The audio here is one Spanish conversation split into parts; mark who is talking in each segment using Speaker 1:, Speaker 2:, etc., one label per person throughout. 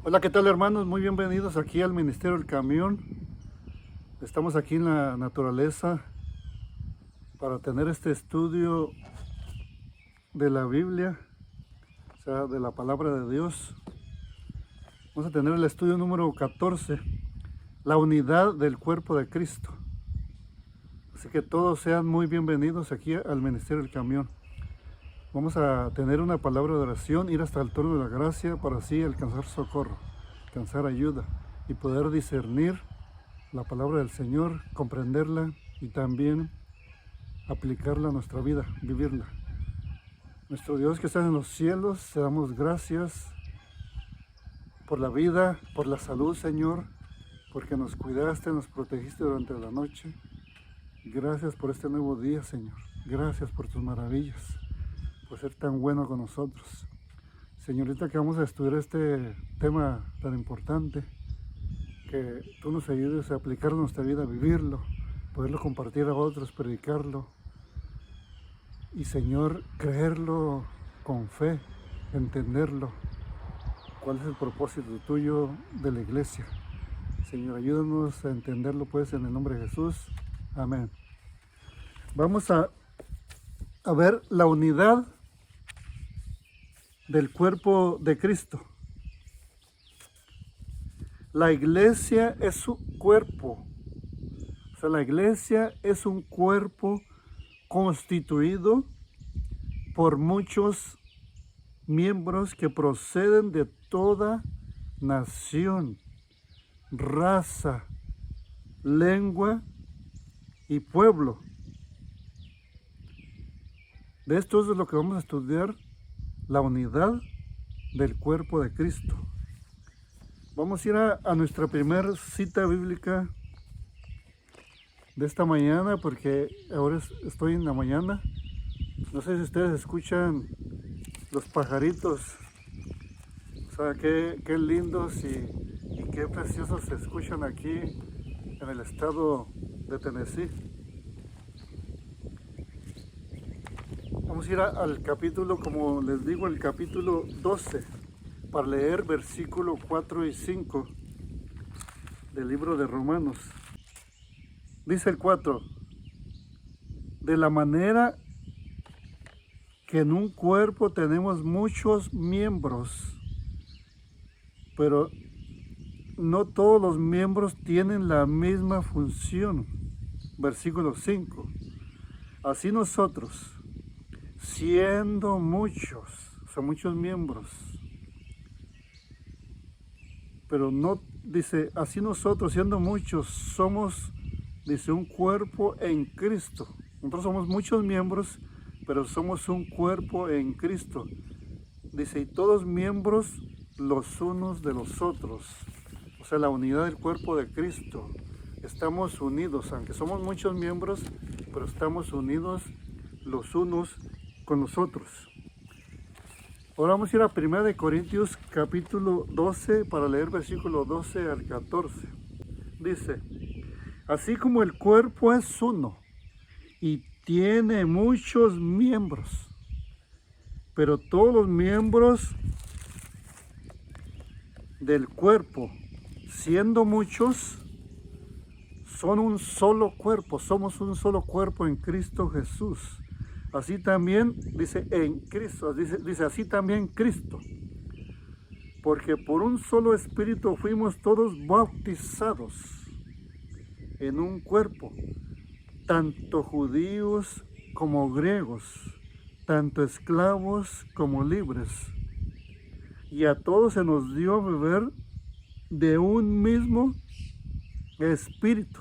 Speaker 1: Hola, ¿qué tal, hermanos? Muy bienvenidos aquí al Ministerio del Camión. Estamos aquí en la naturaleza para tener este estudio de la Biblia, o sea, de la palabra de Dios. Vamos a tener el estudio número 14, la unidad del cuerpo de Cristo. Así que todos sean muy bienvenidos aquí al Ministerio del Camión. Vamos a tener una palabra de oración, ir hasta el trono de la gracia para así alcanzar socorro, alcanzar ayuda y poder discernir la palabra del Señor, comprenderla y también aplicarla a nuestra vida, vivirla. Nuestro Dios que está en los cielos, te damos gracias por la vida, por la salud, Señor, porque nos cuidaste, nos protegiste durante la noche. Gracias por este nuevo día, Señor. Gracias por tus maravillas, por ser tan bueno con nosotros. Señorita, que vamos a estudiar este tema tan importante, que tú nos ayudes a aplicarlo en nuestra vida, a vivirlo, poderlo compartir a otros, predicarlo. Y Señor, creerlo con fe, entenderlo. ¿Cuál es el propósito tuyo de la iglesia? Señor, ayúdanos a entenderlo pues en el nombre de Jesús. Amén. Vamos a ver la unidad del cuerpo de Cristo. La iglesia es su cuerpo. O sea, la iglesia es un cuerpo constituido por muchos miembros que proceden de toda nación, raza, lengua y pueblo. De esto es lo que vamos a estudiar, la unidad del cuerpo de Cristo. Vamos a ir a nuestra primera cita bíblica de esta mañana, porque ahora estoy en la mañana. No sé si ustedes escuchan los pajaritos, o sea, qué lindos y qué preciosos se escuchan aquí en el estado de Tennessee. Vamos a ir al capítulo, como les digo, el capítulo 12, para leer versículo 4 y 5 del libro de Romanos. Dice el 4, de la manera que en un cuerpo tenemos muchos miembros, pero no todos los miembros tienen la misma función. Versículo 5, así nosotros, siendo muchos, o sea, muchos miembros, pero no, dice, así nosotros, siendo muchos, somos, dice, un cuerpo en Cristo. Nosotros somos muchos miembros, pero somos un cuerpo en Cristo. Dice, y todos miembros los unos de los otros. O sea, la unidad del cuerpo de Cristo. Estamos unidos, aunque somos muchos miembros, pero estamos unidos los unos con los otros. Ahora vamos a ir a 1 Corintios capítulo 12 para leer versículo 12 al 14. Dice, así como el cuerpo es uno y tiene muchos miembros, pero todos los miembros del cuerpo, siendo muchos, son un solo cuerpo, somos un solo cuerpo en Cristo Jesús. Así también, dice, en Cristo, dice así también Cristo. Porque por un solo espíritu fuimos todos bautizados en un cuerpo, tanto judíos como griegos, tanto esclavos como libres. Y a todos se nos dio a beber de un mismo espíritu.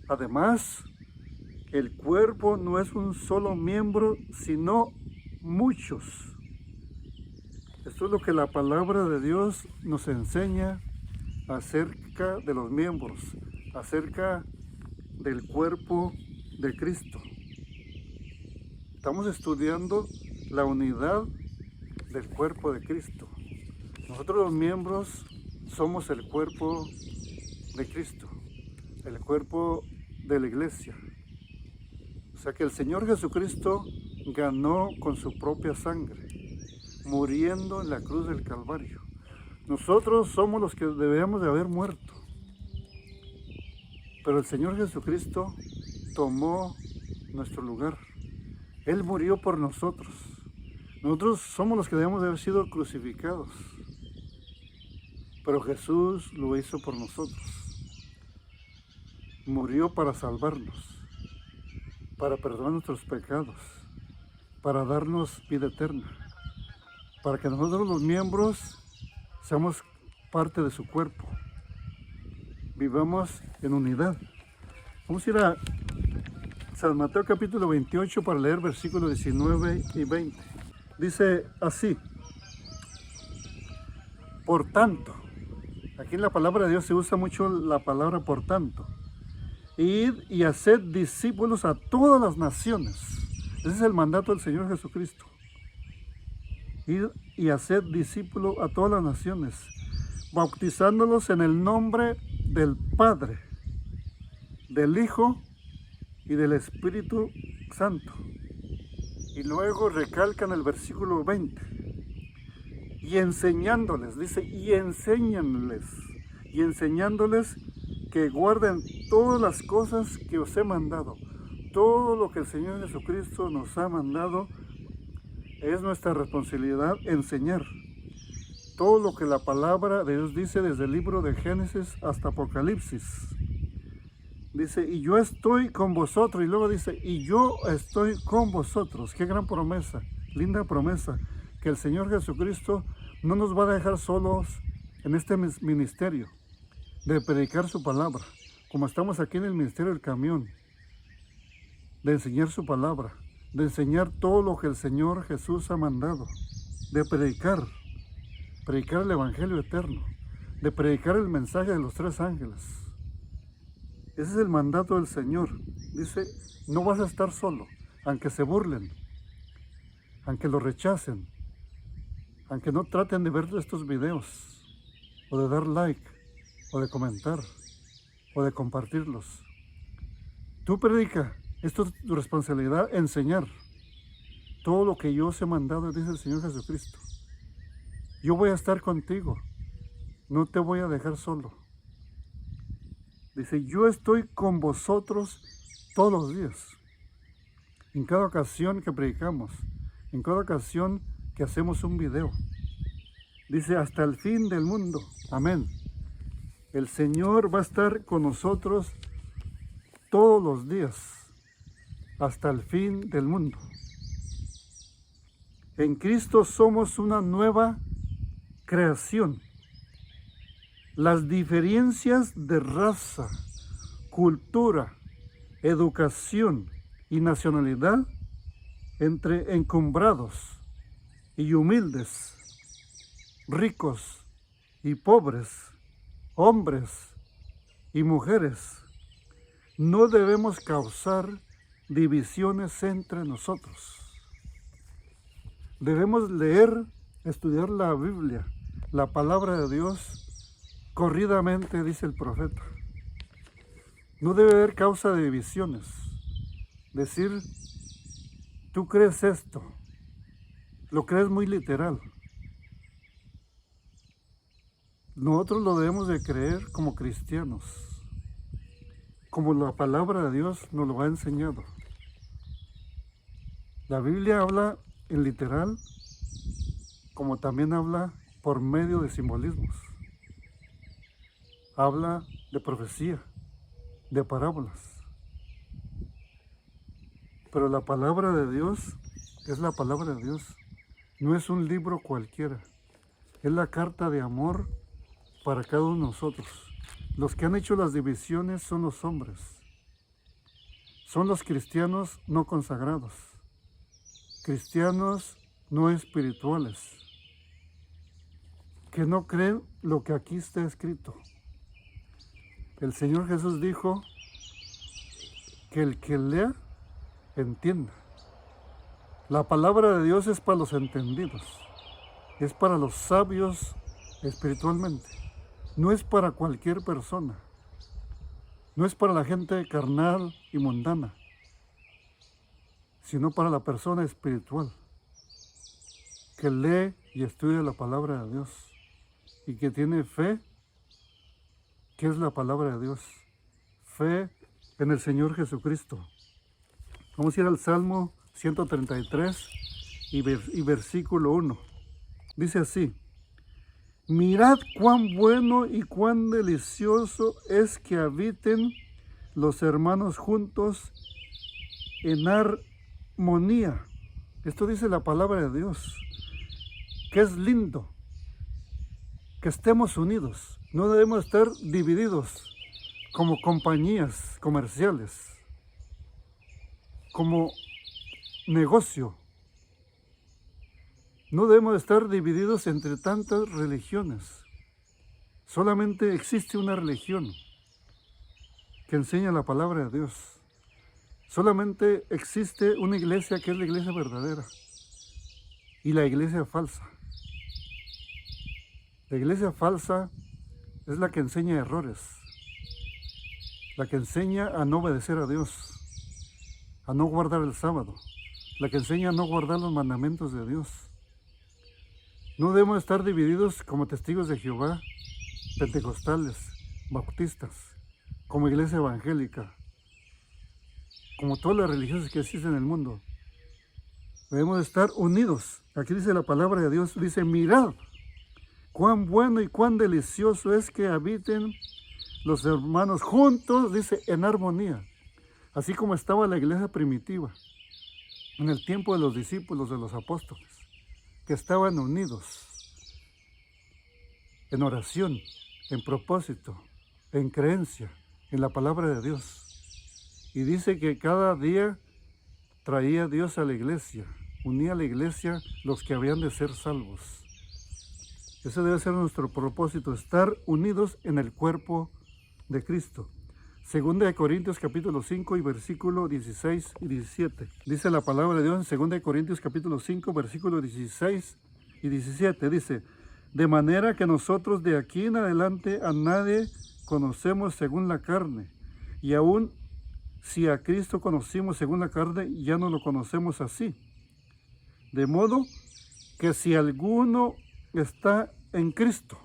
Speaker 1: Además, el cuerpo no es un solo miembro, sino muchos. Esto es lo que la palabra de Dios nos enseña acerca de los miembros, acerca del cuerpo de Cristo. Estamos estudiando la unidad del cuerpo de Cristo. Nosotros los miembros somos el cuerpo de Cristo, el cuerpo de la iglesia. O sea que el Señor Jesucristo ganó con su propia sangre, muriendo en la cruz del Calvario. Nosotros somos los que debíamos de haber muerto. Pero el Señor Jesucristo tomó nuestro lugar. Él murió por nosotros. Nosotros somos los que debemos de haber sido crucificados. Pero Jesús lo hizo por nosotros. Murió para salvarnos, para perdonar nuestros pecados, para darnos vida eterna, para que nosotros los miembros seamos parte de su cuerpo, vivamos en unidad. Vamos a ir a San Mateo capítulo 28 para leer versículos 19 y 20. Dice así: por tanto, aquí en la palabra de Dios se usa mucho la palabra por tanto. Id y haced discípulos a todas las naciones. Ese es el mandato del Señor Jesucristo. Id y haced discípulos a todas las naciones, bautizándolos en el nombre del Padre, del Hijo y del Espíritu Santo. Y luego recalcan el versículo 20. Y enseñándoles, dice, y enseñándoles que guarden todas las cosas que os he mandado. Todo lo que el Señor Jesucristo nos ha mandado es nuestra responsabilidad enseñar. Todo lo que la palabra de Dios dice desde el libro de Génesis hasta Apocalipsis. Dice, y yo estoy con vosotros. Y luego dice, y yo estoy con vosotros. Qué gran promesa, linda promesa, que el Señor Jesucristo no nos va a dejar solos en este ministerio de predicar su palabra, como estamos aquí en el ministerio del camión, de enseñar su palabra, de enseñar todo lo que el Señor Jesús ha mandado, de predicar el evangelio eterno, de predicar el mensaje de los 3 ángeles. Ese es el mandato del Señor. Dice, no vas a estar solo, aunque se burlen, aunque lo rechacen, aunque no traten de ver estos videos, o de dar like, o de comentar, o de compartirlos. Tú predica, esto es tu responsabilidad, enseñar todo lo que yo os he mandado, dice el Señor Jesucristo. Yo voy a estar contigo, no te voy a dejar solo. Dice, yo estoy con vosotros todos los días, en cada ocasión que predicamos, en cada ocasión que hacemos un video. Dice, hasta el fin del mundo. Amén. El Señor va a estar con nosotros todos los días, hasta el fin del mundo. En Cristo somos una nueva creación. Las diferencias de raza, cultura, educación y nacionalidad entre encumbrados y humildes, ricos y pobres, hombres y mujeres, no debemos causar divisiones entre nosotros. Debemos leer, estudiar la Biblia, la palabra de Dios, corridamente, dice el profeta. No debe haber causa de divisiones. Decir, tú crees esto, lo crees muy literal. Nosotros lo debemos de creer como cristianos, como la palabra de Dios nos lo ha enseñado. La Biblia habla en literal, como también habla por medio de simbolismos. Habla de profecía, de parábolas. Pero la palabra de Dios es la palabra de Dios. No es un libro cualquiera. Es la carta de amor para cada uno de nosotros. Los que han hecho las divisiones son los hombres. Son los cristianos no consagrados. Cristianos no espirituales. Que no creen lo que aquí está escrito. El Señor Jesús dijo que el que lea, entienda. La palabra de Dios es para los entendidos. Es para los sabios espiritualmente. No es para cualquier persona. No es para la gente carnal y mundana, sino para la persona espiritual que lee y estudia la palabra de Dios y que tiene fe, que es la palabra de Dios. Fe en el Señor Jesucristo. Vamos a ir al Salmo 133 y versículo 1. Dice así: mirad cuán bueno y cuán delicioso es que habiten los hermanos juntos en armonía. Esto dice la palabra de Dios, que es lindo que estemos unidos. No debemos estar divididos como compañías comerciales, como negocio. No debemos estar divididos entre tantas religiones. Solamente existe una religión que enseña la palabra de Dios. Solamente existe una iglesia que es la iglesia verdadera y la iglesia falsa. La iglesia falsa es la que enseña errores, la que enseña a no obedecer a Dios, a no guardar el sábado, la que enseña a no guardar los mandamientos de Dios. No debemos estar divididos como testigos de Jehová, pentecostales, bautistas, como iglesia evangélica, como todas las religiones que existen en el mundo. Debemos estar unidos. Aquí dice la palabra de Dios, dice: mirad cuán bueno y cuán delicioso es que habiten los hermanos juntos, dice, en armonía. Así como estaba la iglesia primitiva, en el tiempo de los discípulos, de los apóstoles, que estaban unidos en oración, en propósito, en creencia, en la palabra de Dios. Y dice que cada día traía Dios a la iglesia, unía a la iglesia los que habían de ser salvos. Ese debe ser nuestro propósito, estar unidos en el cuerpo de Cristo. Segunda de Corintios capítulo 5 y versículo 16 y 17. Dice la palabra de Dios en Segunda de Corintios capítulo 5, versículo 16 y 17. Dice: de manera que nosotros de aquí en adelante a nadie conocemos según la carne, y aún si a Cristo conocimos según la carne, ya no lo conocemos así. De modo que si alguno está en Cristo,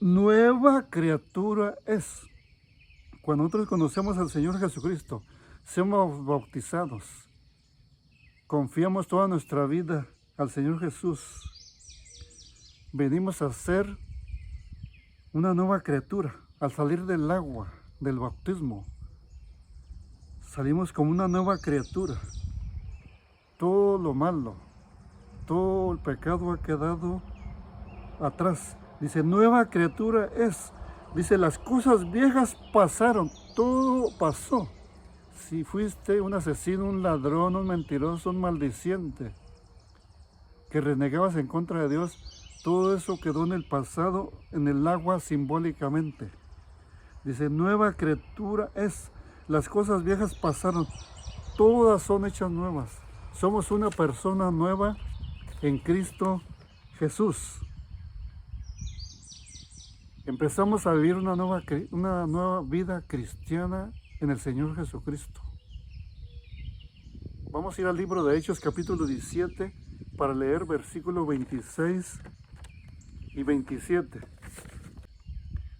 Speaker 1: nueva criatura es. Cuando nosotros conocemos al Señor Jesucristo, somos bautizados, confiamos toda nuestra vida al Señor Jesús, venimos a ser una nueva criatura. Al salir del agua, del bautismo, salimos como una nueva criatura. Todo lo malo, todo el pecado ha quedado atrás. Dice: nueva criatura es. Dice: las cosas viejas pasaron, todo pasó. Si fuiste un asesino, un ladrón, un mentiroso, un maldiciente, que renegabas en contra de Dios, todo eso quedó en el pasado, en el agua simbólicamente. Dice: nueva criatura es. Las cosas viejas pasaron, todas son hechas nuevas. Somos una persona nueva en Cristo Jesús. Empezamos a vivir una nueva vida cristiana en el Señor Jesucristo. Vamos a ir al libro de Hechos capítulo 17 para leer versículos 26 y 27.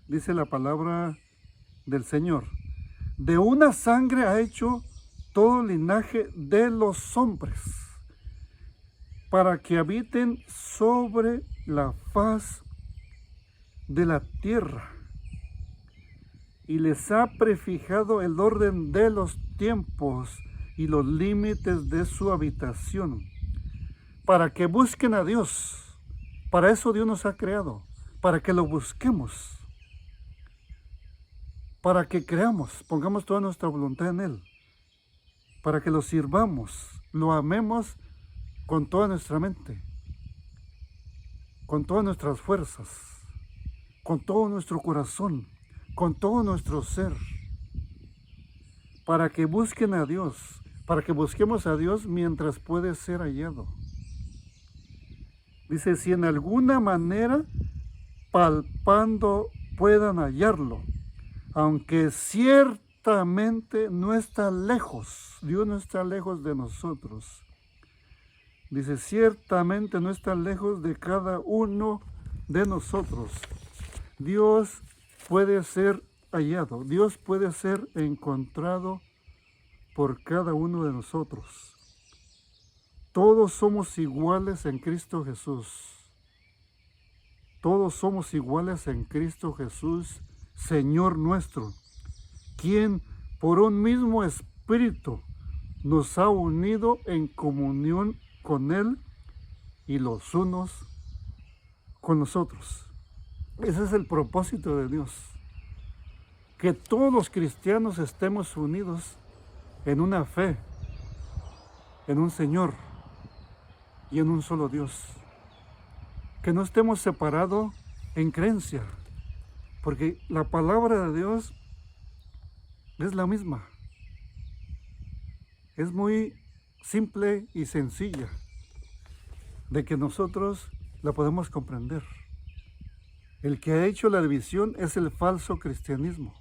Speaker 1: Dice la palabra del Señor: de una sangre ha hecho todo linaje de los hombres, para que habiten sobre la faz de la tierra, y les ha prefijado el orden de los tiempos y los límites de su habitación, para que busquen a Dios. Para eso Dios nos ha creado, para que lo busquemos, para que creamos, pongamos toda nuestra voluntad en Él, para que lo sirvamos, lo amemos con toda nuestra mente, con todas nuestras fuerzas, con todo nuestro corazón, con todo nuestro ser, para que busquen a Dios, para que busquemos a Dios mientras puede ser hallado. Dice: si en alguna manera palpando puedan hallarlo, aunque ciertamente no está lejos, Dios no está lejos de nosotros. Dice: ciertamente no está lejos de cada uno de nosotros, Dios puede ser hallado, Dios puede ser encontrado por cada uno de nosotros. Todos somos iguales en Cristo Jesús. Todos somos iguales en Cristo Jesús, Señor nuestro, quien por un mismo Espíritu nos ha unido en comunión con Él y los unos con los otros. Ese es el propósito de Dios, que todos los cristianos estemos unidos en una fe, en un Señor y en un solo Dios. Que no estemos separados en creencia, porque la palabra de Dios es la misma. Es muy simple y sencilla de que nosotros la podemos comprender. El que ha hecho la división es el falso cristianismo.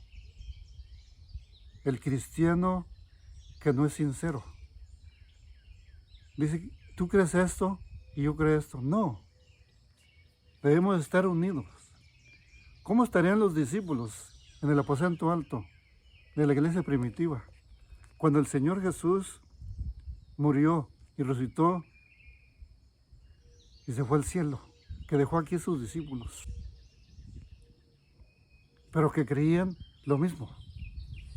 Speaker 1: El cristiano que no es sincero. Dice, tú crees esto y yo creo esto. No. Debemos estar unidos. ¿Cómo estarían los discípulos en el aposento alto de la iglesia primitiva cuando el Señor Jesús murió y resucitó y se fue al cielo, que dejó aquí a sus discípulos, pero que creían lo mismo?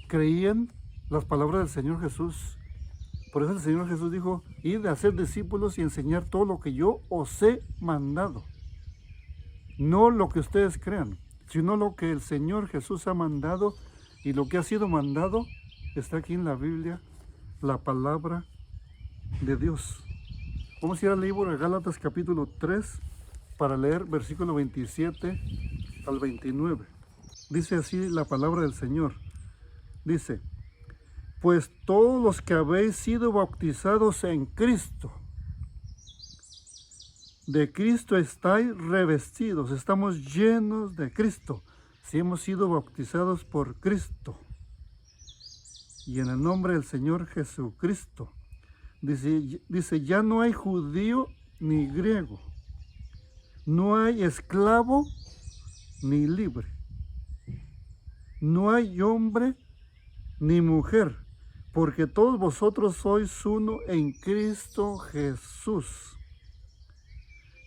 Speaker 1: Creían las palabras del Señor Jesús. Por eso el Señor Jesús dijo, id a hacer discípulos y enseñar todo lo que yo os he mandado. No lo que ustedes crean, sino lo que el Señor Jesús ha mandado, y lo que ha sido mandado está aquí en la Biblia, la palabra de Dios. Vamos a ir al libro de Gálatas capítulo 3 para leer versículo 27 al 29. Dice así la palabra del Señor. Dice, pues todos los que habéis sido bautizados en Cristo, de Cristo estáis revestidos, estamos llenos de Cristo, si hemos sido bautizados por Cristo. Y en el nombre del Señor Jesucristo, dice, ya no hay judío ni griego, no hay esclavo ni libre, no hay hombre ni mujer, porque todos vosotros sois uno en Cristo Jesús.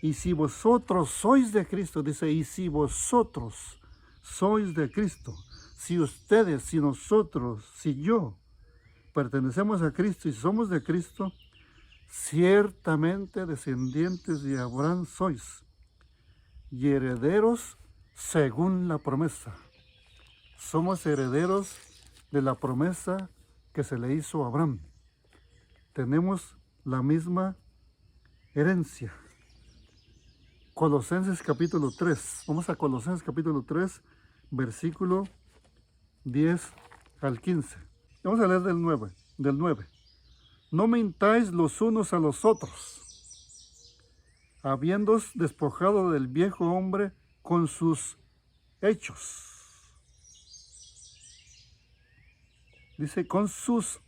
Speaker 1: Y si vosotros sois de Cristo, dice, y si vosotros sois de Cristo, si ustedes, si nosotros, si yo pertenecemos a Cristo y somos de Cristo, ciertamente descendientes de Abraham sois, y herederos según la promesa. Somos herederos de la promesa que se le hizo a Abraham. Tenemos la misma herencia. Colosenses capítulo 3. Vamos a Colosenses capítulo 3, versículo 10 al 15. Vamos a leer del 9. No mintáis los unos a los otros, habiéndoos despojado del viejo hombre con sus hechos. Dice, con sus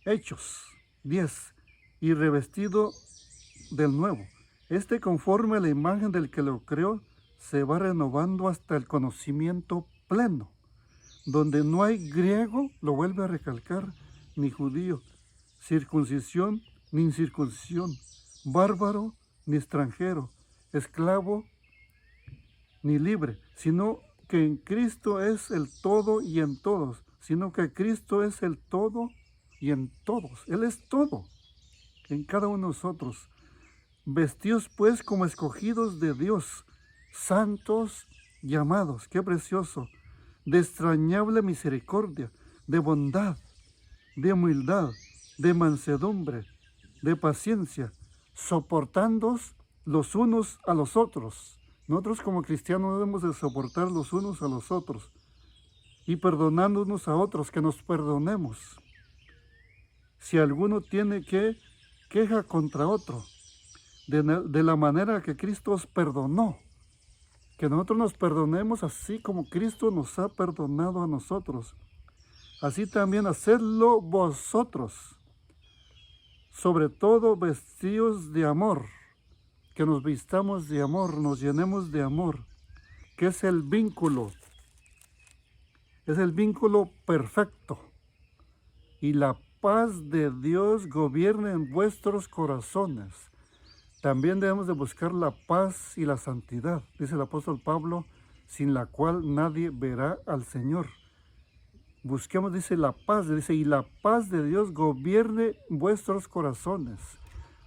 Speaker 1: hechos. 10. Y revestido del nuevo. Conforme a la imagen del que lo creó, se va renovando hasta el conocimiento pleno, donde no hay griego, lo vuelve a recalcar, ni judío, circuncisión ni incircuncisión, bárbaro ni extranjero, esclavo ni libre, sino que en Cristo es el todo y en todos, sino que Cristo es el todo y en todos. Él es todo en cada uno de nosotros. Vestidos pues como escogidos de Dios, santos y amados, qué precioso, de extrañable misericordia, de bondad, de humildad, de mansedumbre, de paciencia, soportándoos los unos a los otros. Nosotros como cristianos debemos de soportar los unos a los otros y perdonándonos a otros, que nos perdonemos. Si alguno tiene queja contra otro, de la manera que Cristo os perdonó, que nosotros nos perdonemos así como Cristo nos ha perdonado a nosotros. Así también hacedlo vosotros, sobre todo vestidos de amor, que nos vistamos de amor, nos llenemos de amor, que es el vínculo perfecto. Y la paz de Dios gobierne en vuestros corazones. También debemos de buscar la paz y la santidad, dice el apóstol Pablo, sin la cual nadie verá al Señor. Busquemos, dice, la paz, dice, y la paz de Dios gobierne vuestros corazones.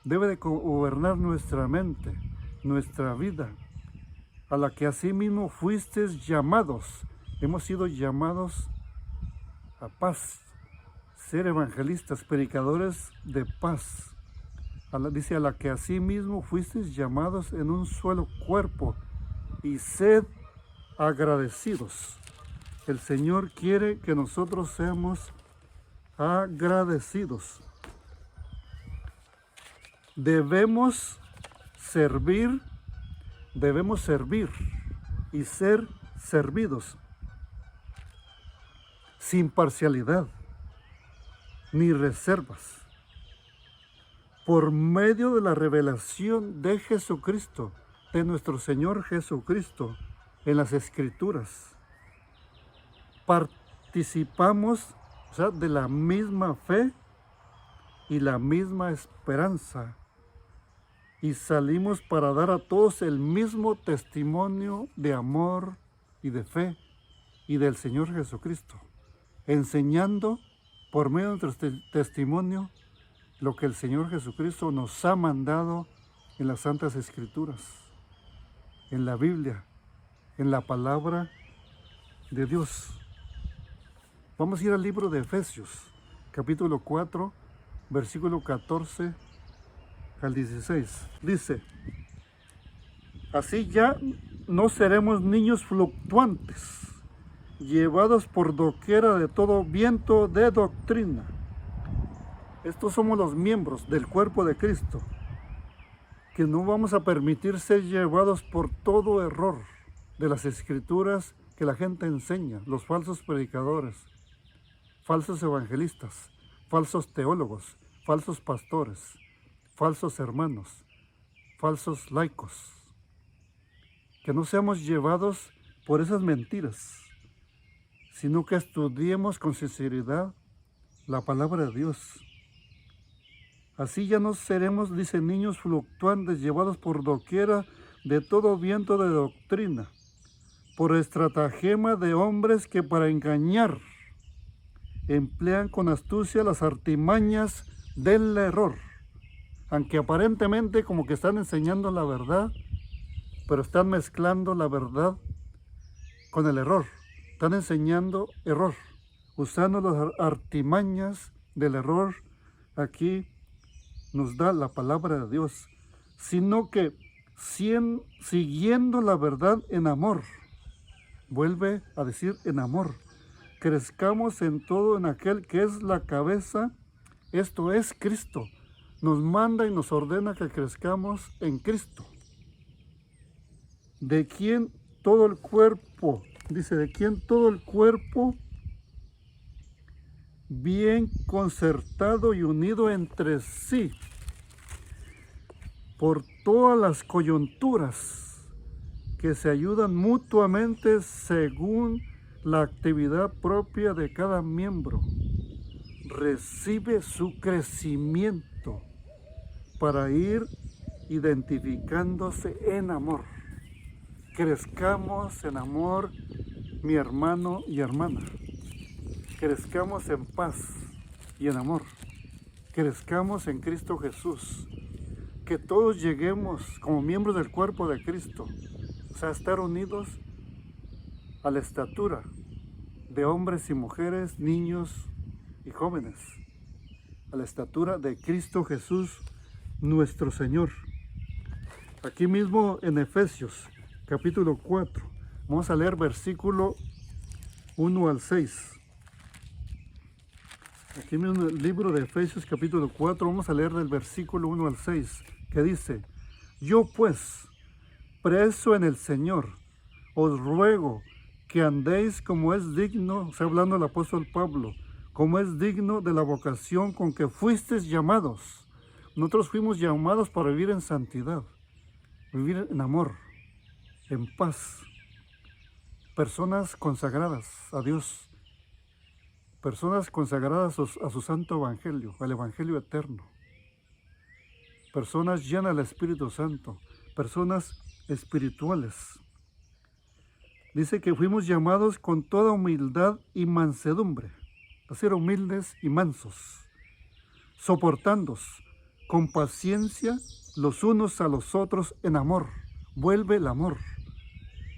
Speaker 1: Debe de gobernar nuestra mente, nuestra vida, a la que asimismo fuisteis llamados. Hemos sido llamados a paz, ser evangelistas, predicadores de paz. Dice, a la que asimismo fuisteis llamados en un solo cuerpo, y sed agradecidos. El Señor quiere que nosotros seamos agradecidos. Debemos servir y ser servidos, sin parcialidad ni reservas, por medio de la revelación de Jesucristo, de nuestro Señor Jesucristo, en las Escrituras. Participamos, de la misma fe y la misma esperanza, y salimos para dar a todos el mismo testimonio de amor y de fe y del Señor Jesucristo, enseñando por medio de nuestro testimonio lo que el Señor Jesucristo nos ha mandado en las Santas Escrituras, en la Biblia, en la palabra de Dios. Vamos a ir al libro de Efesios, capítulo 4, versículo 14 al 16. Dice, así ya no seremos niños fluctuantes, llevados por doquiera de todo viento de doctrina. Estos somos los miembros del cuerpo de Cristo, que no vamos a permitir ser llevados por todo error de las Escrituras que la gente enseña, los falsos predicadores, falsos evangelistas, falsos teólogos, falsos pastores, falsos hermanos, falsos laicos. Que no seamos llevados por esas mentiras, sino que estudiemos con sinceridad la palabra de Dios. Así ya no seremos, dice, niños fluctuantes, llevados por doquiera de todo viento de doctrina, por estratagema de hombres que para engañar emplean con astucia las artimañas del error, aunque aparentemente como que están enseñando la verdad, pero están mezclando la verdad con el error. Están enseñando error, usando las artimañas del error. Aquí nos da la palabra de Dios, sino que siguiendo la verdad en amor, vuelve a decir en amor, crezcamos en todo en aquel que es la cabeza, esto es Cristo. Nos manda y nos ordena que crezcamos en Cristo, de quien todo el cuerpo, dice, de quien todo el cuerpo, bien concertado y unido entre sí, por todas las coyunturas que se ayudan mutuamente según la actividad propia de cada miembro, recibe su crecimiento para ir identificándose en amor. Crezcamos en amor, mi hermano y hermana. Crezcamos en paz y en amor. Crezcamos en Cristo Jesús. Que todos lleguemos como miembros del cuerpo de Cristo, a estar unidos a la estatura de hombres y mujeres, niños y jóvenes, a la estatura de Cristo Jesús, nuestro Señor. Aquí mismo en Efesios, capítulo 4, vamos a leer versículo 1 al 6. Aquí mismo en el libro de Efesios, capítulo 4, vamos a leer del versículo 1 al 6, que dice, yo pues, preso en el Señor, os ruego que andéis como es digno, está hablando el apóstol Pablo, como es digno de la vocación con que fuisteis llamados. Nosotros fuimos llamados para vivir en santidad, vivir en amor, en paz. Personas consagradas a Dios, personas consagradas a su santo evangelio, al evangelio eterno. Personas llenas del Espíritu Santo, personas espirituales. Dice que fuimos llamados con toda humildad y mansedumbre, a ser humildes y mansos, soportándoos con paciencia los unos a los otros en amor. Vuelve el amor.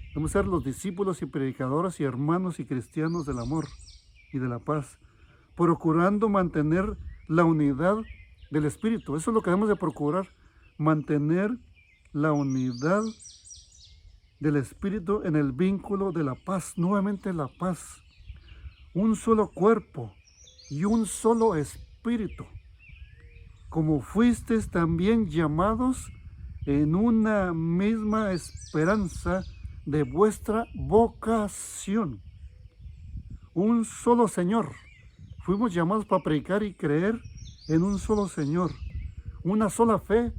Speaker 1: Debemos ser los discípulos y predicadores y hermanos y cristianos del amor y de la paz, procurando mantener la unidad del Espíritu. Eso es lo que debemos de procurar, mantener la unidad del Espíritu en el vínculo de la paz, nuevamente la paz. Un solo cuerpo y un solo Espíritu, como fuisteis también llamados en una misma esperanza de vuestra vocación. Un solo Señor. Fuimos llamados para predicar y creer en un solo Señor. Una sola fe,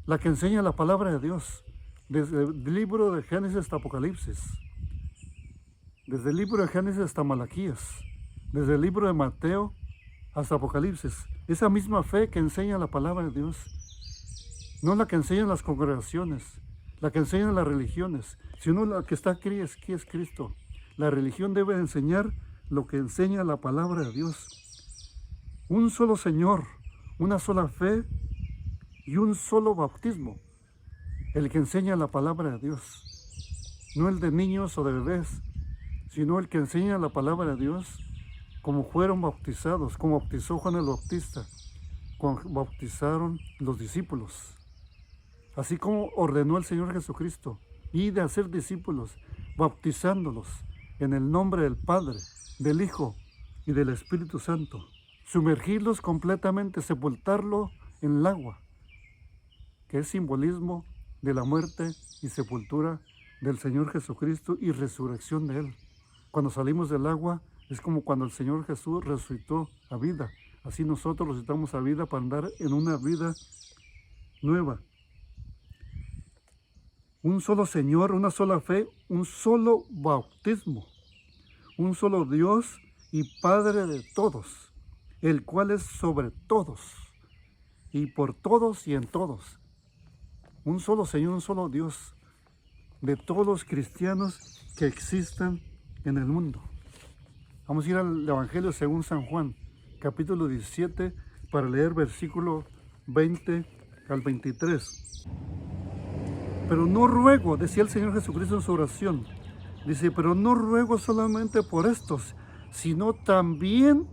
Speaker 1: la que enseña la palabra de Dios. Desde el libro de Génesis hasta Apocalipsis. Desde el libro de Génesis hasta Malaquías. Desde el libro de Mateo hasta Apocalipsis. Esa misma fe que enseña la palabra de Dios. No la que enseñan las congregaciones, la que enseñan las religiones, sino la que está aquí es Cristo. La religión debe enseñar lo que enseña la palabra de Dios. Un solo Señor, una sola fe y un solo bautismo. El que enseña la palabra de Dios. No el de niños o de bebés, sino el que enseña la palabra de Dios como fueron bautizados, como bautizó Juan el Bautista, como bautizaron los discípulos. Así como ordenó el Señor Jesucristo, y de hacer discípulos, bautizándolos en el nombre del Padre, del Hijo y del Espíritu Santo. Sumergirlos completamente, sepultarlo en el agua, que es simbolismo de la muerte y sepultura del Señor Jesucristo y resurrección de Él. Cuando salimos del agua, es como cuando el Señor Jesús resucitó a vida. Así nosotros resucitamos a vida para andar en una vida nueva. Un solo Señor, una sola fe, un solo bautismo, un solo Dios y Padre de todos, el cual es sobre todos y por todos y en todos. Un solo Señor, un solo Dios de todos los cristianos que existan en el mundo. Vamos a ir al Evangelio según San Juan, capítulo 17, para leer versículo 20 al 23. Pero no ruego, decía el Señor Jesucristo en su oración, dice, pero no ruego solamente por estos, sino también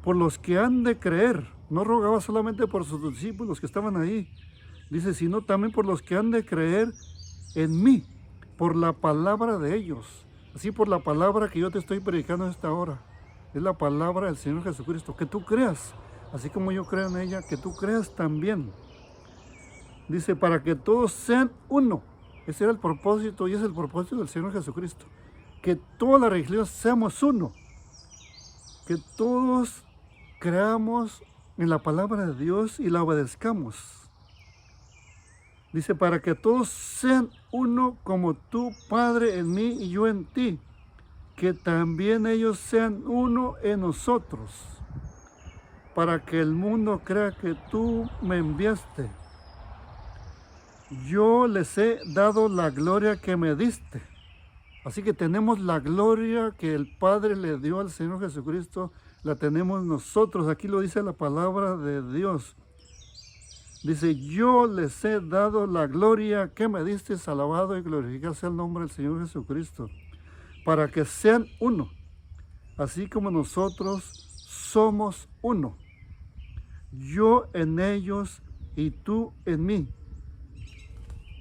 Speaker 1: por los que han de creer. No rogaba solamente por sus discípulos que estaban ahí, dice, sino también por los que han de creer en mí, por la palabra de ellos, así por la palabra que yo te estoy predicando en esta hora. Es la palabra del Señor Jesucristo, que tú creas, así como yo creo en ella, que tú creas también. Dice, para que todos sean uno. Ese era el propósito y es el propósito del Señor Jesucristo. Que toda la religión seamos uno. Que todos creamos en la palabra de Dios y la obedezcamos. Dice, para que todos sean uno como tú, Padre, en mí y yo en ti. Que también ellos sean uno en nosotros. Para que el mundo crea que tú me enviaste. Yo les he dado la gloria que me diste. Así que tenemos la gloria que el Padre le dio al Señor Jesucristo, la tenemos nosotros. Aquí lo dice la palabra de Dios. Dice, yo les he dado la gloria que me diste, alabado y glorificado sea el nombre del Señor Jesucristo, para que sean uno, así como nosotros somos uno. Yo en ellos y tú en mí.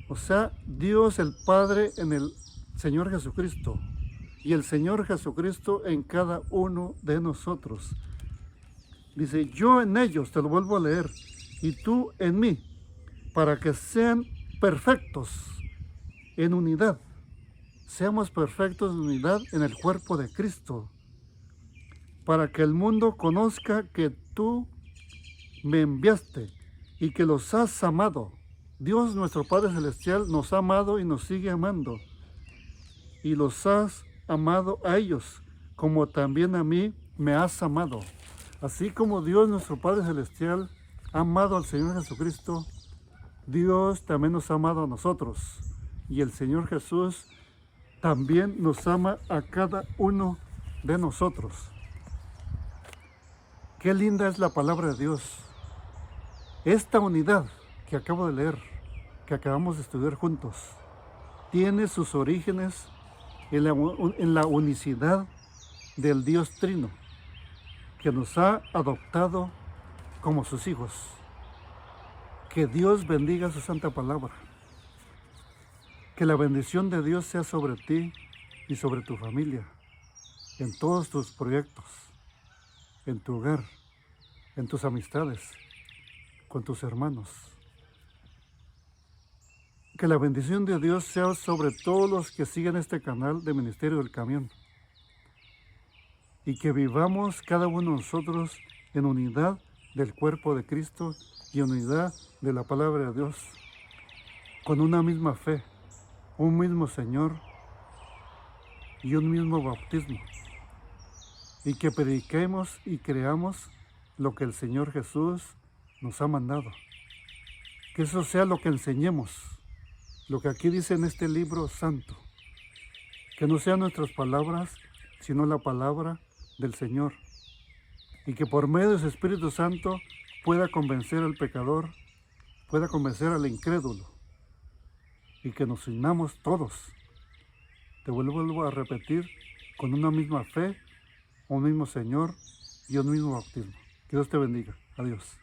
Speaker 1: O sea, Dios el Padre en el Señor Jesucristo y el Señor Jesucristo en cada uno de nosotros. Dice, yo en ellos, te lo vuelvo a leer, y tú en mí, para que sean perfectos en unidad. Seamos perfectos en unidad en el cuerpo de Cristo, para que el mundo conozca que tú me enviaste y que los has amado Dios nuestro Padre Celestial nos ha amado y nos sigue amando. Y los has amado a ellos, como también a mí me has amado. Así como Dios nuestro Padre Celestial ha amado al Señor Jesucristo, Dios también nos ha amado a nosotros. Y el Señor Jesús también nos ama a cada uno de nosotros. Qué linda es la palabra de Dios. Esta unidad que acabo de leer, que acabamos de estudiar juntos, tiene sus orígenes en la unicidad del Dios Trino, que nos ha adoptado como sus hijos. Que Dios bendiga su santa palabra. Que la bendición de Dios sea sobre ti y sobre tu familia, en todos tus proyectos, en tu hogar, en tus amistades, con tus hermanos. Que la bendición de Dios sea sobre todos los que siguen este canal de Ministerio del Camión. Y que vivamos cada uno de nosotros en unidad del cuerpo de Cristo y en unidad de la palabra de Dios, con una misma fe, un mismo Señor y un mismo bautismo. Y que prediquemos y creamos lo que el Señor Jesús nos ha mandado. Que eso sea lo que enseñemos, lo que aquí dice en este libro santo. Que no sean nuestras palabras, sino la palabra del Señor. Y que por medio de su Espíritu Santo pueda convencer al pecador, pueda convencer al incrédulo. Y que nos unamos todos. Te vuelvo a repetir, con una misma fe, un mismo Señor y un mismo bautismo. Que Dios te bendiga. Adiós.